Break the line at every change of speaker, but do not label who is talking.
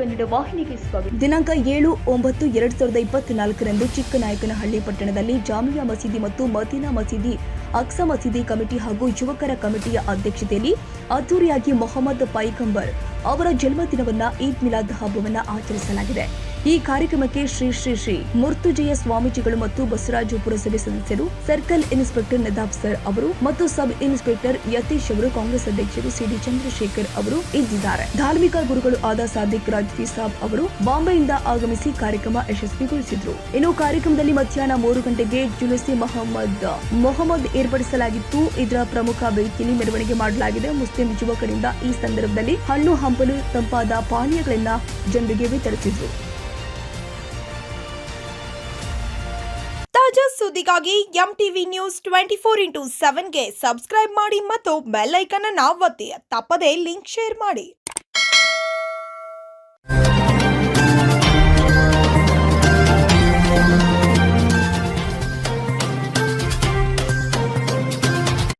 ಕನ್ನಡ ವಾಹಿನಿಗೆ ಸ್ವಾಗತ. ದಿನಾಂಕ 7-9-2024 ಚಿಕ್ಕನಾಯಕನಹಳ್ಳಿ ಪಟ್ಟಣದಲ್ಲಿ ಜಾಮಿಯಾ ಮಸೀದಿ ಮತ್ತು ಮದೀನಾ ಮಸೀದಿ, ಅಕ್ಸಾ ಮಸೀದಿ ಕಮಿಟಿ ಹಾಗೂ ಯುವಕರ ಕಮಿಟಿಯ ಅಧ್ಯಕ್ಷತೆಯಲ್ಲಿ ಅದ್ದೂರಿಯಾಗಿ ಮೊಹಮ್ಮದ್ ಪೈಗಂಬರ್ ಅವರ ಜನ್ಮದಿನವನ್ನ ಈದ್ ಮಿಲಾದ್ ಹಬ್ಬವನ್ನ ಆಚರಿಸಲಾಗಿದೆ. ಈ ಕಾರ್ಯಕ್ರಮಕ್ಕೆ ಶ್ರೀ ಶ್ರೀ ಶ್ರೀ ಮುರ್ತುಜಯ ಸ್ವಾಮೀಜಿಗಳು ಮತ್ತು ಬಸವರಾಜ ಪುರಸಭೆ ಸದಸ್ಯರು, ಸರ್ಕಲ್ ಇನ್ಸ್ಪೆಕ್ಟರ್ ನದಾಫ್ ಸರ್ ಅವರು ಮತ್ತು ಸಬ್ ಇನ್ಸ್ಪೆಕ್ಟರ್ ಯತೀಶ್ ಅವರು, ಕಾಂಗ್ರೆಸ್ ಅಧ್ಯಕ್ಷರು ಸಿಡಿ ಚಂದ್ರಶೇಖರ್ ಅವರು ಇದ್ದಿದ್ದಾರೆ. ಧಾರ್ಮಿಕ ಗುರುಗಳು ಆದ ಸಾದಿಕ್ ರಾಜ್ವಿ ಸಾಬ್ ಅವರು ಬಾಂಬೆಯಿಂದ ಆಗಮಿಸಿ ಕಾರ್ಯಕ್ರಮ ಯಶಸ್ವಿಗೊಳಿಸಿದ್ರು. ಇನ್ನು ಕಾರ್ಯಕ್ರಮದಲ್ಲಿ ಮಧ್ಯಾಹ್ನ 3 ಗಂಟೆಗೆ ಜುಲೂಸಿ ಮೊಹಮ್ಮದ್ ಏರ್ಪಡಿಸಲಾಗಿತ್ತು. ಇದರ ಪ್ರಮುಖ ವೇದಿಕೆಯಲ್ಲಿ ಮೆರವಣಿಗೆ ಮಾಡಲಾಗಿದೆ. ಮುಸ್ಲಿಂ ಯುವಕರಿಂದ ಈ ಸಂದರ್ಭದಲ್ಲಿ ಹಣ್ಣು ಹಂಪಲು ತಂಪಾದ ಪಾನೀಯಗಳನ್ನ ಜನರಿಗೆ ವಿತರಿಸಿದ್ರು.
ತಾಜಾ ಸುದ್ದಿಗಾಗಿ ಎಂಟಿವಿ ನ್ಯೂಸ್ 24x7ಗೆ ಸಬ್ಸ್ಕ್ರೈಬ್ ಮಾಡಿ ಮತ್ತು ಬೆಲ್ ಐಕಾನ್ ಅನ್ನು ಒತ್ತಿ. ತಪ್ಪದೇ ಲಿಂಕ್ ಶೇರ್ ಮಾಡಿ.